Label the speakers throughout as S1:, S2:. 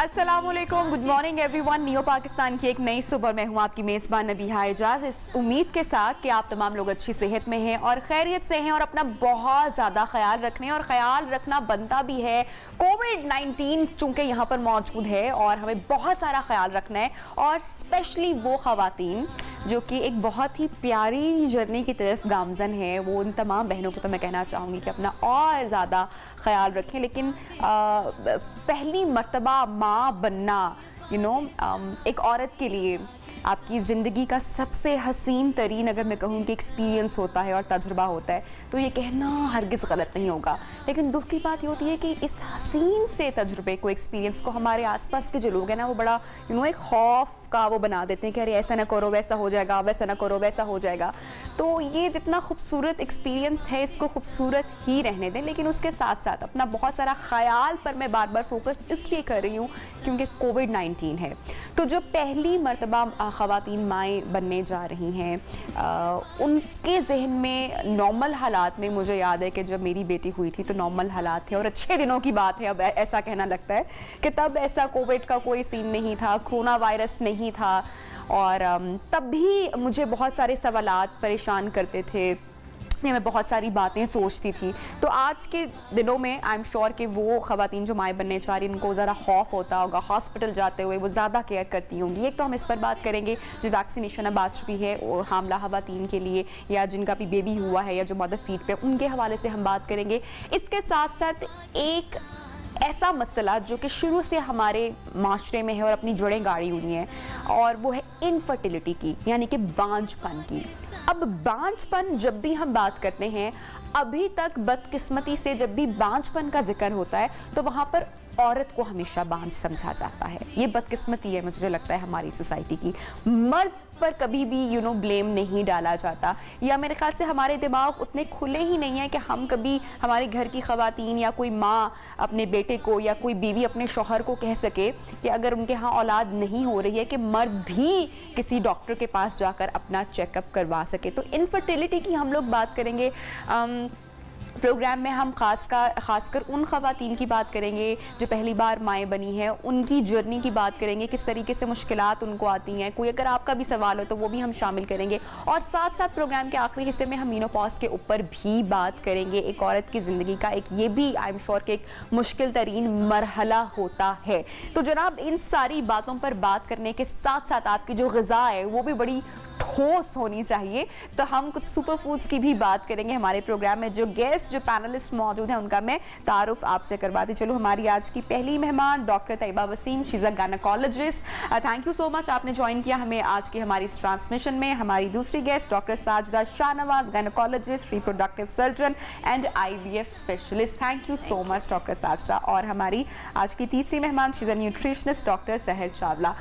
S1: अस्सलाम वालेकुम, good morning everyone. Neo Pakistan की एक नई सुबह, मैं हूँ आपकी मेज़बान नबीहा एजाज, इस उम्मीद के साथ कि आप तमाम लोग अच्छी सेहत में हैं और खैरियत से हैं और अपना बहुत ज़्यादा ख्याल रखने और ख्याल रखना बनता भी है। कोविड-19 चूँकि यहाँ पर मौजूद है और हमें बहुत सारा ख्याल रखना है, और स्पेशली वो ख़वातीन जो कि एक बहुत ही प्यारी जर्नी की तरफ गामज़न है, वो उन तमाम बहनों को तो मैं कहना चाहूँगी कि अपना और ज़्यादा ख्याल रखें। लेकिन पहली मर्तबा माँ बनना एक औरत के लिए आपकी ज़िंदगी का सबसे हसीन तरीन, अगर मैं कहूँ कि एक्सपीरियंस होता है और तजुर्बा होता है, तो ये कहना हरगिज़ गलत नहीं होगा। लेकिन दुख की बात ये होती है कि इस हसीन से तजुर्बे को, एक्सपीरियंस को हमारे आसपास के जो लोग हैं ना, वो बड़ा एक खौफ का वो बना देते हैं कि अरे ऐसा ना करो वैसा हो जाएगा, वैसा ना करो वैसा हो जाएगा। तो ये जितना खूबसूरत एक्सपीरियंस है, इसको खूबसूरत ही रहने दें, लेकिन उसके साथ साथ अपना बहुत सारा ख्याल पर मैं बार बार फोकस इसलिए कर रही हूँ क्योंकि कोविड-19 है। तो जो पहली मर्तबा ख़वातीन माएँ बनने जा रही हैं, उनके जहन में नॉर्मल हालात में, मुझे याद है कि जब मेरी बेटी हुई थी तो नॉर्मल हालात थे और अच्छे दिनों की बात है। अब ऐसा कहना लगता है कि तब ऐसा कोविड का कोई सीन नहीं था, कोरोना वायरस नहीं था, और तब भी मुझे बहुत सारे सवालात परेशान करते थे, मैं बहुत सारी बातें सोचती थी। तो आज के दिनों में आई एम श्योर कि वो ख़वातीन जो माएँ बनने चाह रही, उनको ज़रा खौफ होता होगा, हॉस्पिटल जाते हुए वो ज़्यादा केयर करती होंगी। एक तो हम इस पर बात करेंगे जो वैक्सीनेशन अब आ चुकी है और हामला ख़वातीन के लिए, या जिनका भी बेबी हुआ है या जो मदर फीड पे, उनके हवाले से हम बात करेंगे। इसके साथ साथ एक ऐसा मसला जो कि शुरू से हमारे माशरे में है और अपनी जड़ें गाड़ी हुई हैं, और वो है इनफर्टिलिटी की, यानी कि बांझपन की। अब बांझपन जब भी हम बात करते हैं, अभी तक बदकिस्मती से जब भी बांझपन का जिक्र होता है तो वहाँ पर औरत को हमेशा बांझ समझा जाता है। ये बदकिस्मती है, मुझे लगता है, हमारी सोसाइटी की। मर्द पर कभी भी ब्लेम नहीं डाला जाता, या मेरे ख्याल से हमारे दिमाग उतने खुले ही नहीं है कि हम कभी हमारे घर की ख़वातीन या कोई माँ अपने बेटे को या कोई बीवी अपने शौहर को कह सके कि अगर उनके यहाँ औलाद नहीं हो रही है कि मर्द भी किसी डॉक्टर के पास जाकर अपना चेकअप करवा सके। तो इनफर्टिलिटी की हम लोग बात करेंगे प्रोग्राम में। हम खासकर उन ख़वातीन की बात करेंगे जो पहली बार माएँ बनी हैं, उनकी जर्नी की बात करेंगे, किस तरीके से मुश्किलात उनको आती हैं। कोई अगर आपका भी सवाल हो तो वो भी हम शामिल करेंगे, और साथ साथ प्रोग्राम के आखिरी हिस्से में हम मेनोपॉज के ऊपर भी बात करेंगे। एक औरत की ज़िंदगी का एक ये भी आई एम श्योर कि एक मुश्किल तरीन मरहला होता है। तो जनाब, इन सारी बातों पर बात करने के साथ साथ आपकी जो ग़िज़ा है वो भी बड़ी ठोस होनी चाहिए। तो हम कुछ सुपर फूड्स की भी बात करेंगे हमारे प्रोग्राम में। जो गेस्ट, जो पैनलिस्ट मौजूद हैं, उनका मैं तारुफ आपसे करवाती चलूँ। हमारी आज की पहली मेहमान doctor Tayyaba Waseem, she is a gynaecologist. Thank you so much, आपने ज्वाइन किया हमें आज की हमारी इस ट्रांसमिशन में। हमारी दूसरी guest doctor Sajida Shahnawaz, gynaecologist, reproductive surgeon and IVF specialist. Thank you so much doctor Sajida. और हमारी आज की तीसरी मेहमान, she is a nutritionist, doctor सहर चावला।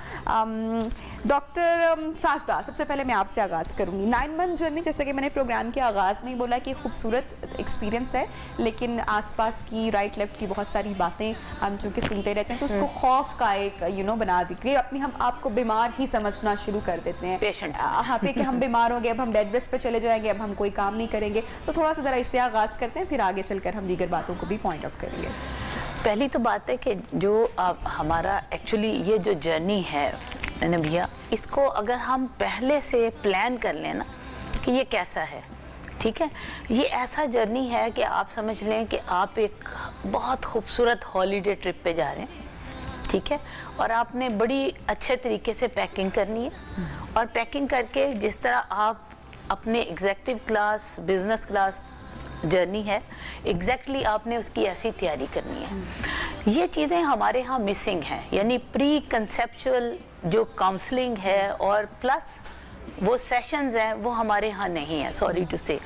S1: डॉक्टर साजिदा, सबसे पहले मैं आपसे आगाज़ करूँगी। 9 मंथ जर्नी, जैसे कि मैंने प्रोग्राम के आगाज़ में ही बोला कि खूबसूरत एक्सपीरियंस है, लेकिन आसपास की राइट लेफ्ट की बहुत सारी बातें हम चूँकि सुनते रहते हैं तो उसको खौफ का एक बना दी कि अपनी हम आपको बीमार ही समझना शुरू कर देते हैं, पेशेंट। हाँ, पे कि हम बीमार हो गए, अब हम बेड रेस्ट पे चले जाएंगे, अब हम कोई काम नहीं करेंगे। तो थोड़ा सा ज़रा इससे आगाज़ करते हैं, फिर आगे चलकर हम दीगर बातों को भी पॉइंट आउट करेंगे।
S2: पहली तो बात है कि जो हमारा एक्चुअली ये जो जर्नी है नबिया, इसको अगर हम पहले से प्लान कर लें ना कि ये कैसा है, ठीक है, ये ऐसा जर्नी है कि आप समझ लें कि आप एक बहुत खूबसूरत हॉलीडे ट्रिप पे जा रहे हैं, ठीक है, और आपने बड़ी अच्छे तरीके से पैकिंग करनी है, और पैकिंग करके जिस तरह आप अपने executive class, business class journey है, एग्जैक्टली आपने उसकी ऐसी तैयारी करनी है। ये चीज़ें हमारे यहाँ मिसिंग हैं, यानी प्री कंसेप्चुअल जो काउंसलिंग है और प्लस वो सेशंस हैं, वो हमारे यहाँ नहीं है, सॉरी टू से।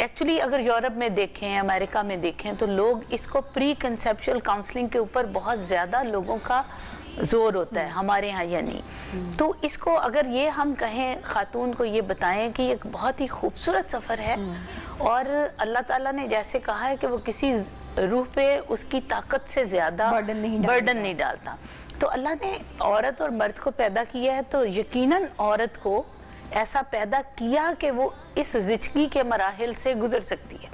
S2: एक्चुअली अगर यूरोप में देखें, अमेरिका में देखें, तो लोग इसको प्री कंसेप्चुअल काउंसलिंग के ऊपर बहुत ज़्यादा लोगों का जोर होता है, हमारे यहाँ या नहीं। तो इसको अगर ये हम कहें, खातून को ये बताएं कि एक बहुत ही खूबसूरत सफ़र है, और अल्लाह ताला ने जैसे कहा है कि वो किसी रूह पे उसकी ताकत से ज़्यादा बर्डन नहीं डालता। तो अल्लाह ने औरत और मर्द को पैदा किया है, तो यकीनन औरत को ऐसा पैदा किया कि वो इस ज़िंदगी के मराहिल से गुजर सकती है।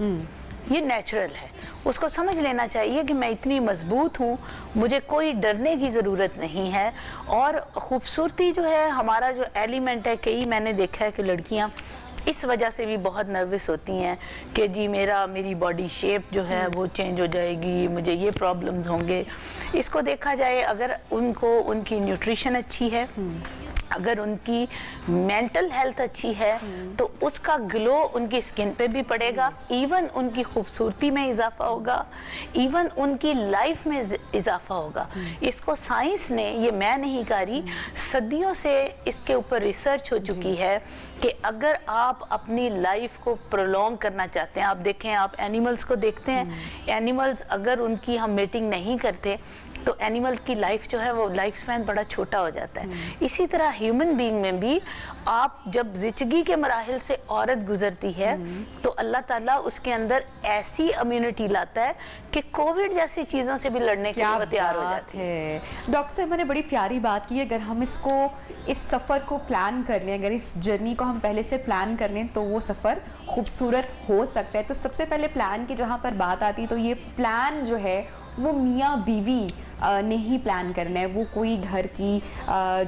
S2: یہ نیچرل ہے. اس کو سمجھ لینا چاہیے کہ میں اتنی مضبوط ہوں, مجھے کوئی ڈرنے کی ضرورت نہیں ہے. اور خوبصورتی جو ہے ہمارا جو ایلیمنٹ ہے, کئی میں نے دیکھا ہے کہ لڑکیاں اس وجہ سے بھی بہت نروس ہوتی ہیں کہ جی میری باڈی شیپ جو ہے وہ چینج ہو جائے گی, مجھے یہ پرابلمز ہوں گے. اس کو دیکھا جائے, اگر ان کی نیوٹریشن اچھی ہے, اگر ان کی مینٹل ہیلتھ اچھی ہے, تو اس کا گلو ان کی سکن پہ بھی پڑے گا, ایون ان کی خوبصورتی میں اضافہ ہوگا, ایون ان کی لائف میں اضافہ ہوگا. اس کو سائنس نے, یہ میں نہیں کہہ رہی, صدیوں سے اس کے اوپر ریسرچ ہو چکی ہے کہ اگر آپ اپنی لائف کو پرولونگ کرنا چاہتے ہیں, آپ دیکھیں, آپ اینیملز کو دیکھتے ہیں, اینیملز اگر ان کی ہم میٹنگ نہیں کرتے تو اینیمل کی لائف جو ہے وہ لائف سپین بڑا چھوٹا ہو جاتا ہے. اسی طرح ہیومن بینگ میں بھی آپ جب زچگی کے مراحل سے عورت گزرتی ہے تو اللہ تعالیٰ اس کے اندر ایسی امیونٹی لاتا ہے کہ کووڈ جیسی چیزوں سے بھی لڑنے کے لیے وہ تیار ہو جاتی ہے.
S1: ڈاکٹر صاحب نے بڑی پیاری بات کی, اگر ہم اس سفر کو پلان کر لیں, اگر اس جرنی کو ہم پہلے سے پلان کر لیں تو وہ سفر خوبصورت ہو سکتا ہے. تو سب سے پہلے پلان کی جہاں پر بات آتی تو یہ پلان جو ہے وہ میاں بیوی نے ہی پلان کرنا ہے, وہ کوئی گھر کی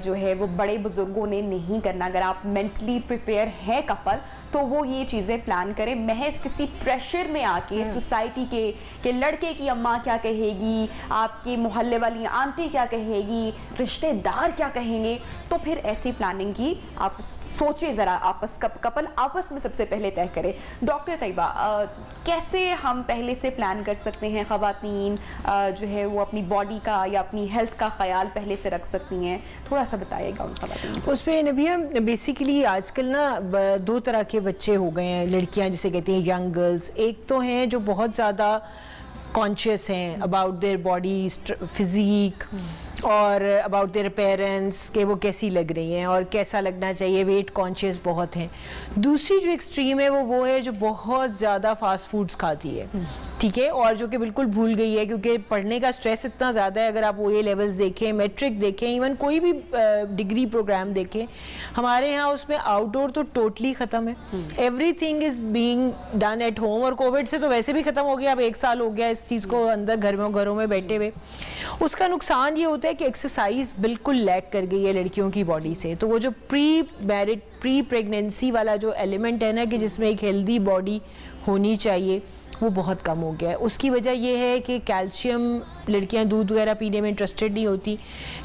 S1: جو ہے وہ بڑے بزرگوں نے نہیں کرنا. اگر آپ مینٹلی پریپیئر ہے کپل تو وہ یہ چیزیں پلان کریں, محض کسی پریشر میں آ کے سوسائٹی کے کہ لڑکے کی اماں کیا کہے گی, آپ کے محلے والی آنٹی کیا کہے گی, رشتہ دار کیا کہیں گے, تو پھر ایسی پلاننگ کی آپ سوچیں ذرا, کپل آپس میں سب سے پہلے طے کرے. ڈاکٹر طیبہ, کیسے ہم پہلے سے پلان کر سکتے ہیں, خواتین جو ہے وہ اپنی باڈی کا یا اپنی ہیلتھ کا خیال پہلے سے رکھ سکتی ہیں, تھوڑا سا بتائیے گا ان خواتین کو.
S3: اس پہ نبیہ بیسیکلی آج کل نا دو طرح کے بچے ہو گئے ہیں, لڑکیاں جسے کہتے ہیں ینگ گرلز. ایک تو ہیں جو بہت زیادہ کانشیس ہیں اباؤٹ دیئر باڈی فزیک اور اباؤٹ دیئر پیرنٹس کہ وہ کیسی لگ رہی ہیں اور کیسا لگنا چاہیے, ویٹ کانشیس بہت ہیں. دوسری جو ایکسٹریم ہے وہ ہے جو بہت زیادہ فاسٹ فوڈز کھاتی ہے, ٹھیک ہے, اور جو کہ بالکل بھول گئی ہے کیونکہ پڑھنے کا سٹریس اتنا زیادہ ہے. اگر آپ او اے لیولز دیکھیں, میٹرک دیکھیں, ایون کوئی بھی ڈگری پروگرام دیکھیں, ہمارے یہاں اس میں آؤٹ ڈور تو ٹوٹلی ختم ہے. Everything is being done at home, اور کووڈ سے تو ویسے بھی ختم ہو گیا. اب 1 سال ہو گیا اس چیز کو اندر گھروں میں بیٹھے ہوئے. اس کا نقصان یہ ہوتا ہے کہ ایکسرسائز بالکل لیک کر گئی ہے لڑکیوں کی باڈی سے. تو وہ جو پری پریگنینسی والا جو ایلیمنٹ ہے نا کہ جس میں ایک ہیلدی باڈی ہونی چاہیے, وہ بہت کم ہو گیا ہے. اس کی وجہ یہ ہے کہ کیلشیم, لڑکیاں دودھ وغیرہ پینے میں انٹرسٹڈ نہیں ہوتی,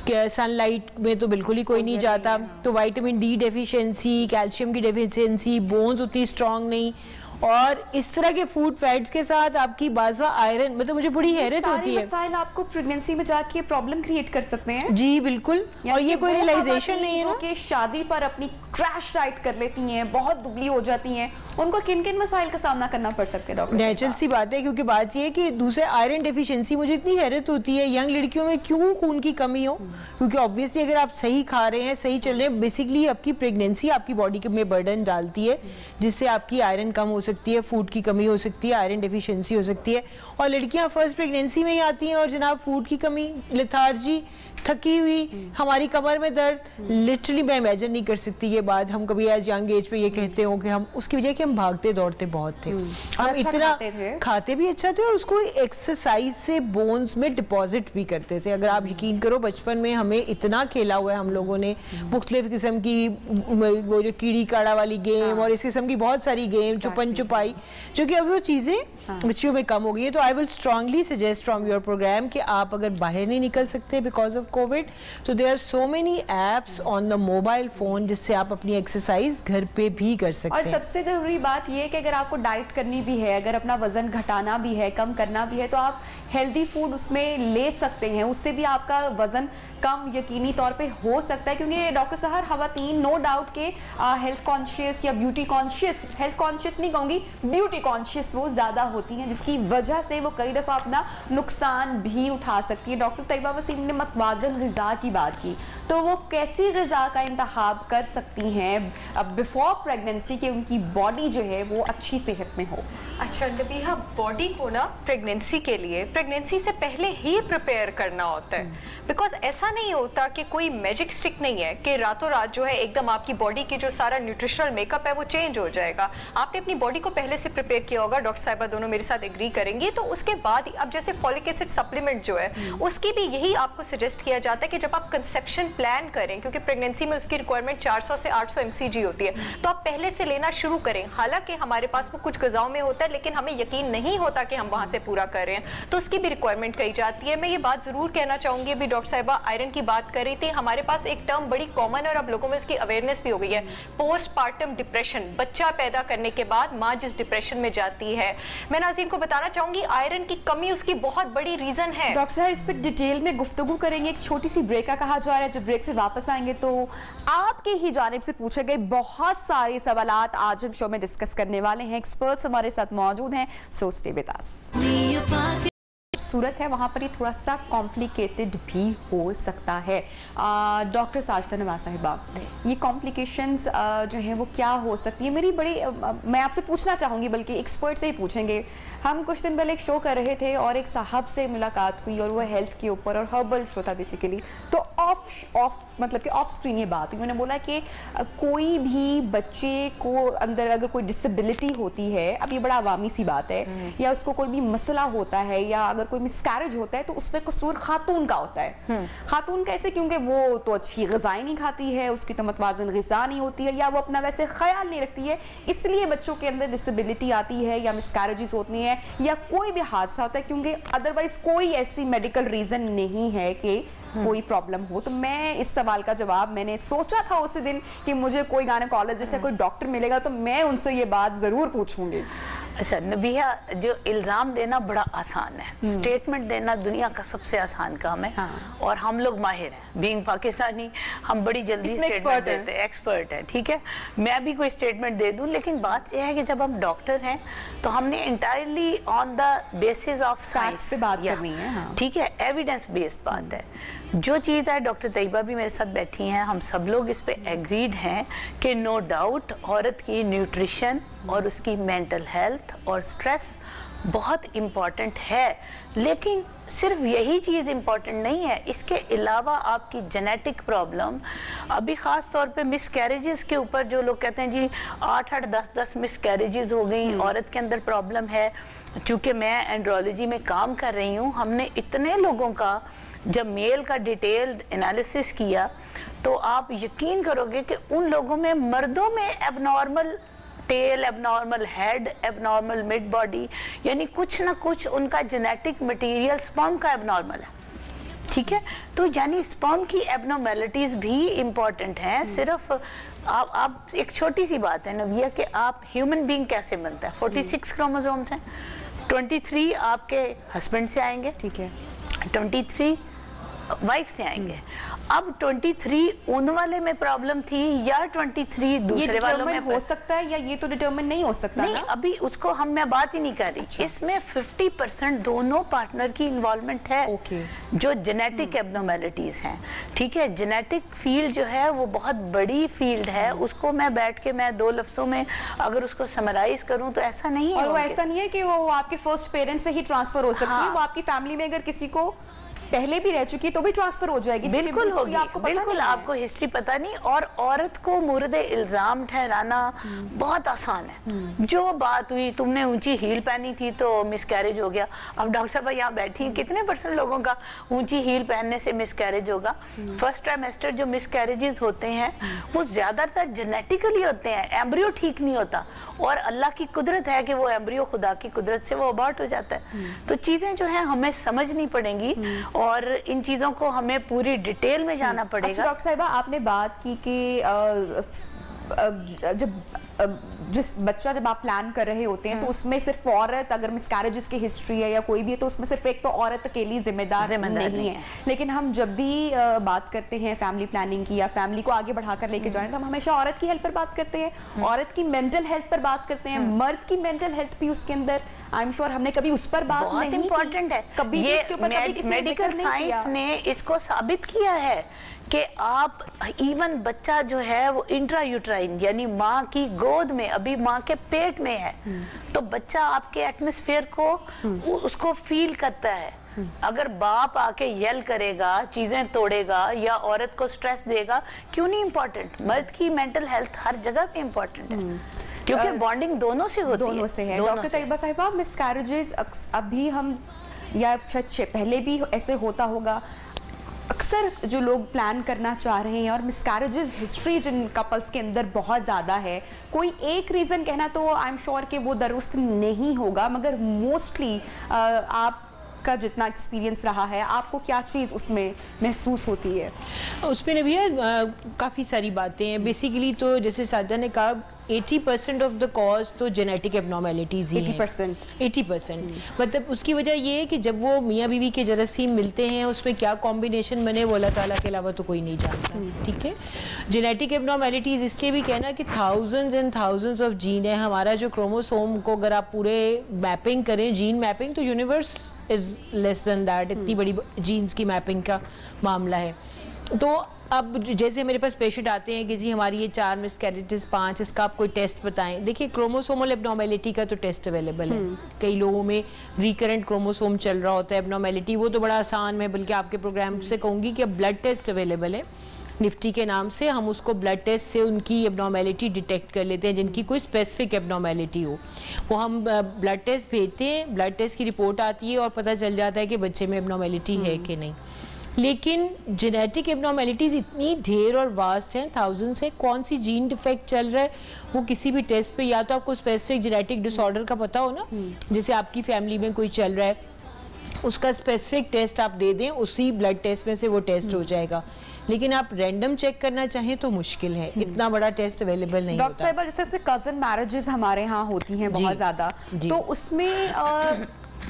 S3: کہ سن لائٹ میں تو بالکل ہی کوئی نہیں جاتا, تو وائٹامن ڈی ڈیفیشنسی, کیلشیم کی ڈیفیشنسی, بونز اتنی اسٹرانگ نہیں, اور اس طرح کے فوڈ فیٹس کے ساتھ آپ کی بازوا آئرن, مطلب مجھے بڑی حیرت ہوتی ہے.
S1: مسائل آپ کو پریگنینسی میں جا کے پرابلم کریٹ کر سکتے ہیں.
S3: جی بالکل, اور یہ کوئی ریلائزیشن نہیں ہے
S1: جو کہ شادی پر اپنی کریش ڈائٹ کر لیتی ہیں, بہت دبلی ہو جاتی ہیں, ان کو کن مسائل کا سامنا کرنا پڑ سکتا ہے ڈاکٹر؟
S3: نیچرل سی بات ہے, کیونکہ بات یہ ہے کہ دوسرے آئرن ڈیفیشنسی, مجھے اتنی حیرت ہوتی ہے ینگ لڑکیوں میں کیوں خون کی کمی ہو, کیونکہ آبویسلی اگر آپ صحیح کھا رہے ہیں, صحیح چل رہے ہیں, بیسکلی آپ کی پریگنینسی آپ کی باڈی میں برڈن ڈالتی ہے, جس سے آپ کی آئرن کم ہو سکتی ہے, فوڈ کی کمی ہو سکتی ہے, آئرن ڈیفیشنسی ہو سکتی ہے. اور لڑکیاں فرسٹ پریگنینسی میں ہی آتی ہیں اور جناب فوڈ کی کمی, لیتھارجی, تھکی ہوئی, ہماری کمر میں درد, لٹرلی میں امیجن نہیں کر سکتی یہ بات. ہم کبھی ایز ینگ ایج پہ یہ کہتے ہوں کہ ہم, اس کی وجہ کہ ہم بھاگتے دوڑتے بہت تھے, ہم اتنا کھاتے بھی اچھا تھے اور اس کو ایکسرسائز سے بونز میں ڈپازٹ بھی کرتے تھے. اگر آپ یقین کرو, بچپن میں ہمیں اتنا کھیلا ہوا ہے ہم لوگوں نے, مختلف قسم کی وہ جو کیڑی کاڑا والی گیم اور اس قسم کی بہت ساری گیم, چھپن چھپائی, جو کہ اب وہ چیزیں بچیوں میں کم ہو گئی ہے. تو I will strongly suggest from your program کہ آپ اگر باہر نہیں نکل سکتے بیکاز آف کووڈ, تو there are so many apps on the mobile phone جس سے آپ اپنی ایکسرسائز گھر پہ بھی کر سکتے ہیں.
S1: اور سب سے ضروری بات یہ ہے کہ اگر آپ کو ڈائٹ کرنی بھی ہے, اگر اپنا وزن گھٹانا بھی ہے, کم کرنا بھی ہے, تو آپ ہیلدی فوڈ اس میں لے سکتے ہیں, اس سے بھی آپ کا وزن کم یقینی طور پہ ہو سکتا ہے. کیونکہ ڈاکٹر صاحب, خواتین نو ڈاؤٹ کہ ہیلتھ کانشیس یا بیوٹی کانشیس, ہیلتھ کانشیس نہیں کہوں گی, بیوٹی کانشیس وہ زیادہ ہوتی ہیں, جس کی وجہ سے وہ کئی دفعہ اپنا نقصان بھی اٹھا سکتی ہے. ڈاکٹر طیبہ وسیم نے متوازن غذا کی بات کی, تو وہ کیسی غذا کا انتخاب کر سکتی ہیں بیفور پریگنینسی کہ ان کی باڈی جو ہے وہ اچھی صحت میں ہو؟
S4: اچھا نبیہہ, باڈی کو نا پریگنینسی کے لیے پریگنینسی سے پہلے ہی پریپیئر کرنا ہوتا ہے, بیکاز ایسا ऐसा नहीं होता कि कोई मैजिक स्टिक नहीं है कि रातों रात जो है एकदम आपकी बॉडी की जो सारा न्यूट्रिशनल मेकअप है वो चेंज हो जाएगा। आपने अपनी बॉडी को पहले से प्रिपेयर किया होगा, डॉक्टर साहिबा दोनों मेरे साथ एग्री करेंगे। तो उसके बाद अब जैसे फॉलिक एसिड सप्लीमेंट जो है उसकी भी यही आपको सजेस्ट किया जाता है कि जब आप कंसेप्शन प्लान करें, क्योंकि प्रेगनेंसी में उसकी रिक्वायरमेंट 400 से 800 mcg होती है, तो आप पहले से लेना शुरू करें। हालांकि हमारे पास वो कुछ गजाओं में होता है लेकिन हमें यकीन नहीं होता कि हम वहां से पूरा कर रहे हैं, तो उसकी भी रिक्वायरमेंट कही जाती है। मैं ये बात जरूर कहना चाहूंगी, अभी डॉक्टर साहिबा आयरन की बात कर रही थी, हमारे पास एक टर्म बड़ी कॉमन है और अब लोगों में उसकी अवेयरनेस भी हो गई है, पोस्टपार्टम डिप्रेशन। बच्चा पैदा करने के बाद माँ जिस डिप्रेशन में जाती है, मैं नाज़रीन को बताना चाहूंगी आयरन की कमी उसकी बहुत बड़ी रीजन है।
S1: डॉक्टर साहब इस पर डिटेल में गुफ्तगू करेंगे, एक छोटी सी ब्रेक का कहा जा रहा है। जब ब्रेक से वापस आएंगे तो आपकी ही जानिब से पूछे गए बहुत सारे सवालात आज हम शो में डिस्कस करने वाले हैं। एक्सपर्ट्स हमारे साथ मौजूद हैं, सो स्टे विद अस। सूरत है वहाँ पर ये थोड़ा सा कॉम्प्लिकेटेड भी हो सकता है। डॉक्टर साजिदा नवाज साहिबा, ये कॉम्प्लिकेशंस जो हैं वो क्या हो सकती है? मेरी बड़ी मैं आपसे पूछना चाहूँगी, बल्कि एक्सपर्ट से ही पूछेंगे। हम कुछ दिन पहले एक शो कर रहे थे और एक साहब से मुलाकात हुई और वो हेल्थ के ऊपर और हर्बल शो था बेसिकली। तो ऑफ मतलब कि ऑफ स्क्रीन ये बात, उन्होंने बोला कि कोई भी बच्चे को अंदर अगर कोई डिसेबिलिटी होती है, अब ये बड़ा अवामी सी बात है, या उसको कोई भी मसला होता है या अगर कोई मिसकैरेज होता है तो उसमें कसूर खातून का होता है। खातून कैसे? क्योंकि वो तो अच्छी ग़िज़ाएं नहीं खाती है, उसकी तो मतवाज़न ग़िज़ा नहीं होती है, या वो अपना वैसे ख्याल नहीं रखती है, इसलिए बच्चों के अंदर डिसेबिलिटी आती है या मिसकैरेजेस होती हैं, या कोई भी हादसा होता है, क्योंकि अदरवाइज कोई ऐसी मेडिकल रीज़न नहीं है कि कोई प्रॉब्लम हो। तो मैं इस सवाल का जवाब, मैंने सोचा था उसी दिन कि मुझे कोई गायनेकोलॉजिस्ट या कोई डॉक्टर मिलेगा तो मैं उनसे ये बात ज़रूर पूछूंगी।
S2: अच्छा नबिया, जो इल्ज़ाम देना बड़ा आसान है, स्टेटमेंट देना दुनिया का सबसे आसान काम है। और हम लोग माहिर हैं, बीइंग पाकिस्तानी, हम बड़ी जल्दी स्टेटमेंट देते हैं, एक्सपर्ट है। ठीक है, मैं भी कोई स्टेटमेंट दे दूं, लेकिन बात यह है कि जब हम डॉक्टर हैं तो हमने entirely on the basis of science पे बात करनी है। ठीक है, एविडेंस बेस्ड बात है। जो चीज़ है, डॉक्टर तैयबा भी मेरे साथ बैठी हैं, हम सब लोग इस पे एग्रीड हैं कि नो डाउट औरत की न्यूट्रिशन और उसकी मेंटल हेल्थ और स्ट्रेस बहुत इम्पॉर्टेंट है। लेकिन सिर्फ यही चीज़ इम्पॉर्टेंट नहीं है, इसके अलावा आपकी जेनेटिक प्रॉब्लम, अभी ख़ास तौर पे मिसकैरेजेस के ऊपर जो लोग कहते हैं जी 8-8, 10-10 मिसकैरेजेस हो गई, औरत के अंदर प्रॉब्लम है। चूँकि मैं एंड्रोलॉजी में काम कर रही हूँ, हमने इतने लोगों का जब मेल का डिटेल्ड एनालिसिस किया तो आप यकीन करोगे कि उन लोगों में, मर्दों में abnormal tail, abnormal head, abnormal mid body, यानी कुछ ना कुछ उनका जेनेटिक मटेरियल स्पर्म का एबनॉर्मल है। ठीक है, तो यानी स्पर्म की एबनॉर्मेलिटीज भी इम्पॉर्टेंट हैं। सिर्फ आप एक छोटी सी बात है नविया कि आप ह्यूमन बीइंग कैसे बनता है, 46 क्रोमोसोम्स हैं, 23 आपके हस्बैंड से आएंगे, ठीक है, 23 वाइफ से आएंगे। अब 23 उन वाले में प्रॉब्लम थी या 23 दूसरे वालों में
S1: हो सकता है, या ये तो डिटरमिन नहीं हो सकता?
S2: नहीं, अभी उसको मैं बात ही नहीं कर रही। अच्छा। इसमें 50% दोनों पार्टनर की इन्वॉल्वमेंट है। जो जेनेटिक एबनॉर्मेलिटीज हैं। ठीक है, जेनेटिक फील्ड जो है वो बहुत बड़ी फील्ड है, उसको मैं बैठ के मैं 2 लफ्जों में अगर उसको समराइज करूं तो ऐसा नहीं है।
S1: और वो ऐसा नहीं है कि वो आपके फर्स्ट पेरेंट्स से ही ट्रांसफर हो सकती है, वो आपकी फैमिली में अगर किसी को पहले भी रह चुकी तो भी ट्रांसफर हो जाएगी।
S2: बिल्कुल होगी, बिल्कुल आपको हिस्ट्री पता नहीं। और औरत को मुर्द इल्जाम ठहराना बहुत आसान है। जो बात हुई, तुमने ऊंची हील पहनी थी तो मिसकैरेज हो गया। अब डॉक्टर साहब यहाँ बैठी हैं, कितने % लोगों का ऊंची हील पहनने से मिसकैरेज होगा? फर्स्ट ट्राइमेस्टर जो मिसकैरेजेस होते हैं वो ज्यादातर जेनेटिकली होते हैं, एम्ब्रियो ठीक नहीं होता, और अल्लाह की कुदरत है कि वो एम्ब्रियो खुदा की कुदरत से वो अबॉर्ट हो जाता है। तो चीजें जो है हमें समझनी पड़ेंगी और इन चीजों को हमें पूरी डिटेल में जाना पड़ेगा।
S1: अच्छा डॉक्टर साहिबा, आपने बात की कि जब आप प्लान कर रहे होते हैं तो उसमें सिर्फ औरत, अगर मिसकैरेजेस की हिस्ट्री है या कोई भी है तो उसमें सिर्फ एक तो औरत अकेली जिम्मेदार नहीं है। लेकिन हम जब भी बात करते हैं फैमिली प्लानिंग की या फैमिली को आगे बढ़ाकर लेके जाने, तो हम हमेशा औरत की हेल्थ पर बात करते हैं, औरत की मेंटल हेल्थ पर बात करते हैं, मर्द की मेंटल हेल्थ भी उसके अंदर, आई एम श्योर हमने कभी उस पर बात
S2: बहुत
S1: नहीं
S2: इम्पोर्टेंट है।
S1: कभी
S2: ये
S1: इसके ऊपर कभी किसी
S2: मेडिकल साइंस ने इसको साबित किया है कि आप इवन बच्चा जो है वो इंट्रायूट्राइन यानी माँ की गोद में, अभी माँ के पेट में है, तो बच्चा आपके एटमॉस्फेयर को उसको फील करता है। अगर बाप आके यल करेगा, चीजें तोड़ेगा या औरत को स्ट्रेस देगा, क्यों नहीं इम्पोर्टेंट? मर्द की मेंटल हेल्थ हर जगह पे इम्पोर्टेंट है, क्योंकि बॉन्डिंग दोनों से होती है।
S1: दोनों से है। डॉक्टर तैयबा साहिबा, मिसकैरेजेस अभी हम या शायद पहले भी ऐसे होता होगा, अक्सर जो लोग प्लान करना चाह रहे हैं और मिसकैरेजेस हिस्ट्री जिन कपल्स के अंदर बहुत ज़्यादा है, कोई एक रीज़न कहना तो आई एम श्योर कि वो दुरुस्त नहीं होगा, मगर मोस्टली आपका जितना एक्सपीरियंस रहा है, आपको क्या चीज़ उसमें महसूस होती है?
S3: उसमें नबिया काफ़ी सारी बातें हैं। बेसिकली तो जैसे सादा ने कहा 80% ऑफ द कॉज तो जेनेटिक एब्नॉर्मेलिटीज़ ही 80%। मतलब उसकी वजह ये है कि जब वो मियाँ बीवी के जरासीम मिलते हैं, उसमें क्या कॉम्बिनेशन बने वो अल्लाह ताला के अलावा तो कोई नहीं जानता, ठीक है। जेनेटिक एब्नॉर्मेलिटीज़ इसलिए भी कहना कि thousands and thousands of gene है। हमारा जो क्रोमोसोम को अगर आप पूरे मैपिंग करें, जीन मैपिंग, तो universe is less than that, इतनी बड़ी जीन्स की मैपिंग का मामला है। तो अब जैसे मेरे पास पेशेंट आते हैं कि जी हमारी ये 4 मिसकैरेजेस 5, इसका आप कोई टेस्ट बताएं। देखिए क्रोमोसोमल एब्नॉर्मेलिटी का तो टेस्ट अवेलेबल है। कई लोगों में रिकरेंट क्रोमोसोम चल रहा होता है एब्नॉर्मेलिटी, वो तो बड़ा आसान है। बल्कि आपके प्रोग्राम से कहूँगी कि अब ब्लड टेस्ट अवेलेबल है निफ्टी के नाम से, हम उसको ब्लड टेस्ट से उनकी एब्नॉर्मेलिटी डिटेक्ट कर लेते हैं जिनकी कोई स्पेसिफिक एब्नॉर्मेलिटी हो। वो हम ब्लड टेस्ट भेजते हैं, ब्लड टेस्ट की रिपोर्ट आती है और पता चल जाता है कि बच्चे में एब्नॉर्मेलिटी है कि नहीं। लेकिन जेनेटिक एब्नॉर्मेलिटीज़ इतनी ढेर और वास्ट हैं, थाउजेंड्स है। कौन सी जीन डिफेक्ट चल रहा है वो किसी भी टेस्ट पे, या तो आपको स्पेसिफिक जेनेटिक डिसऑर्डर का पता हो ना, जैसे आपकी फैमिली में कोई चल रहा है, उसका स्पेसिफिक टेस्ट आप दे दें, उसी ब्लड टेस्ट में से वो टेस्ट हो जाएगा। लेकिन आप रैंडम चेक करना चाहें तो मुश्किल है, इतना बड़ा टेस्ट अवेलेबल नहीं होता।
S1: डॉक्टर साहिबा, जैसे कजन मैरिजेस हमारे यहाँ होती हैं बहुत ज़्यादा, तो उसमें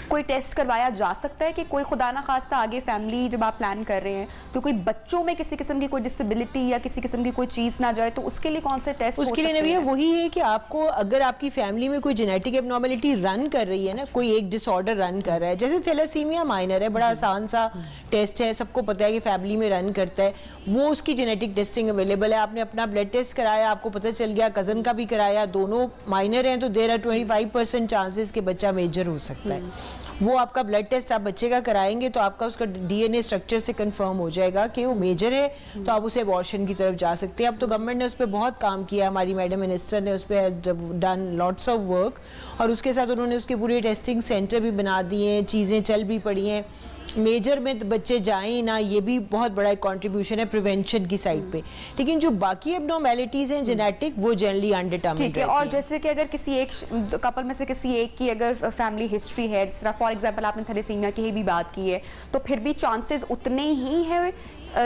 S1: कोई टेस्ट करवाया जा सकता है कि कोई खुदा ना खास्ता आगे फैमिली जब आप प्लान कर रहे हैं तो कोई बच्चों में किसी किस्म की कोई डिसेबिलिटी या किसी किस्म की कोई चीज़ ना जाए, तो उसके लिए कौन से टेस्ट?
S3: उसके लिए नबिया वही है कि आपको अगर आपकी फैमिली में कोई जेनेटिक एब्नॉर्मेलिटी रन कर रही है ना, कोई एक डिसऑर्डर रन कर रहा है, जैसे थैलेसीमिया माइनर है, बड़ा आसान सा टेस्ट है, सबको पता है कि फैमिली में रन करता है, वो उसकी जेनेटिक टेस्टिंग अवेलेबल है। आपने अपना ब्लड टेस्ट कराया, आपको पता चल गया, कज़न का भी कराया, दोनों माइनर हैं, तो देयर आर 25% चांसेस कि बच्चा मेजर हो सकता है। वो आपका ब्लड टेस्ट आप बच्चे का कराएंगे तो आपका उसका डीएनए स्ट्रक्चर से कंफर्म हो जाएगा कि वो मेजर है, तो आप उसे अबॉर्शन की तरफ जा सकते हैं। अब तो गवर्नमेंट ने उस पर बहुत काम किया, हमारी मैडम मिनिस्टर ने उस पर डन लॉट्स ऑफ वर्क, और उसके साथ उन्होंने उसके पूरे टेस्टिंग सेंटर भी बना दिए हैं, चीज़ें चल भी पड़ी हैं। मेजर में बच्चे जाएं ना, ये भी बहुत बड़ा एक कंट्रीब्यूशन है प्रिवेंशन की साइड पे। लेकिन जो बाकी एब्नॉर्मेलिटीज हैं जेनेटिक, वो जनरली अनडिटरमिन्ड
S1: ठीक है। और जैसे कि अगर किसी एक कपल में से किसी एक की अगर फैमिली हिस्ट्री है, जिस तरह फॉर एग्जांपल आपने थैलेसीमिया की भी बात की है, तो फिर भी चांसेस उतने ही हैं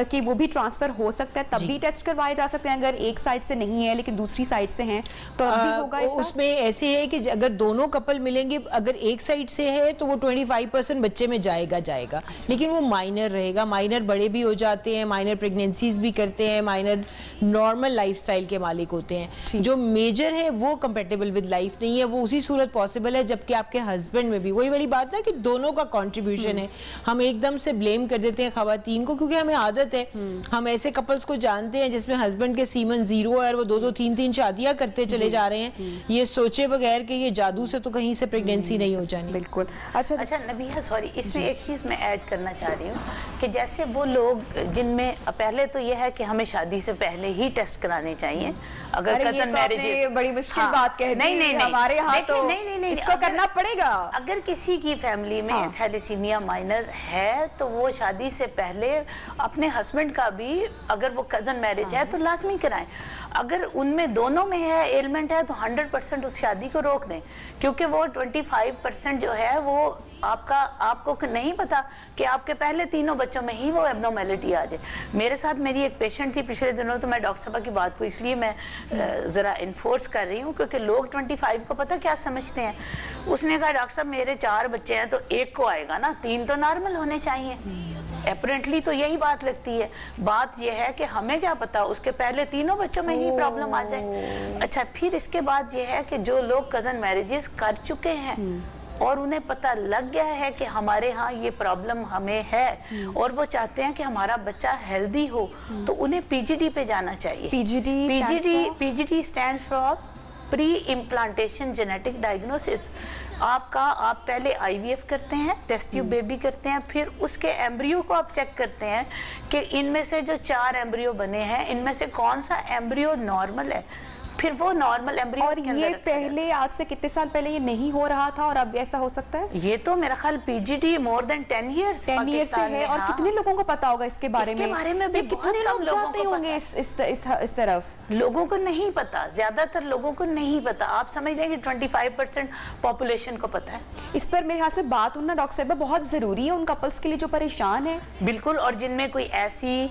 S1: कि वो भी ट्रांसफर हो सकता है, तब भी टेस्ट करवाए जा सकते हैं। अगर एक साइड से नहीं है लेकिन दूसरी साइड से हैं तो अब भी होगा इसका?
S3: उसमें ऐसे है कि अगर दोनों कपल मिलेंगे, अगर एक साइड से है तो वो 25% बच्चे में जाएगा, लेकिन वो माइनर रहेगा। माइनर बड़े भी हो जाते हैं, माइनर प्रेगनेंसीज भी करते हैं, माइनर नॉर्मल लाइफस्टाइल के मालिक होते हैं। जो मेजर है वो कंपेटेबल विद लाइफ नहीं है, वो उसी सूरत पॉसिबल है जबकि आपके हस्बैंड में भी। वही वाली बात ना कि दोनों का कॉन्ट्रीब्यूशन है। हम एकदम से ब्लेम कर देते हैं खवातीन को, क्योंकि हमें आदत है, हम ऐसे कपल्स को जानते हैं जिसमें हस्बैंड के सीमन 0 है और वो 2-2, 3-3 शादियां करते चले जा रहे हैं, ये सोचे बगैर कि ये जादू से तो कहीं से प्रेगनेंसी नहीं हो जानी।
S1: बिल्कुल। अच्छा
S2: नबिया, सॉरी, इसमें एक चीज मैं ऐड करना चाह रही हूँ कि जैसे वो लोग जिनमें पहले तो ये है कि हमें शादी से पहले ही टेस्ट कराने चाहिए। अगर कजन मैरिजेस,
S1: बड़ी मुश्किल बात कह दी। नहीं, हमारे यहाँ तो नहीं, इसको करना पड़ेगा।
S2: अगर किसी की फैमिली में थैलेसीमिया माइनर है तो वो शादी से पहले अपने हस्बैंड का भी, अगर वो कजन मैरिज है तो लाजमी कराएं। अगर उनमें दोनों में है एलिमेंट है तो 100% उस शादी को रोक दें, क्योंकि वो 25% जो है वो आपको नहीं पता कि आपके पहले तीनों बच्चों में ही वो एब्नॉर्मेलिटी आ जाए। मेरे साथ मेरी एक पेशेंट थी पिछले दिनों, तो मैं डॉक्टर साहब की बात को इसलिए मैं ज़रा इन्फोर्स कर रही हूँ क्योंकि लोग 25 को पता क्या समझते हैं। उसने कहा डॉक्टर साहब मेरे 4 बच्चे हैं तो एक को आएगा ना, 3 तो नॉर्मल होने चाहिए। अपरेंटली तो यही बात लगती है। बात यह है कि हमें क्या पता उसके पहले तीनों बच्चों में ही प्रॉब्लम आ जाए। अच्छा, फिर इसके बाद यह है कि जो लोग कजन मैरिजेस कर चुके हैं और उन्हें पता लग गया है कि हमारे यहाँ ये प्रॉब्लम हमें है और वो चाहते हैं कि हमारा बच्चा हेल्दी हो, तो उन्हें पीजीडी पे जाना चाहिए। PGD stands for pre implantation genetic diagnosis. आप पहले IVF करते हैं, टेस्ट ट्यूब बेबी करते हैं, फिर उसके एम्ब्रियो को आप चेक करते हैं कि इनमें से जो 4 एम्ब्रियो बने हैं इनमें से कौन सा एम्ब्रियो नॉर्मल है, फिर वो नॉर्मल एम्ब्रियो।
S1: और ये पहले आज से कितने साल पहले ये नहीं हो रहा था और अब ऐसा हो सकता है?
S2: ये तो मेरा ख्याल PGD मोर देन 10 years
S1: से है। और कितने लोगों को पता होगा इसके बारे में?
S2: भी
S1: कितने लोग जाते होंगे इस तरफ?
S2: लोगों को नहीं पता, ज्यादातर लोगों को नहीं पता। आप समझ लें कि 25% पॉपुलेशन को पता है।
S1: इस पर मेरे ख्याल से बात होना डॉक्टर साहिबा बहुत जरूरी है उन कपल्स के लिए जो परेशान है।
S2: बिल्कुल, और जिनमें कोई ऐसी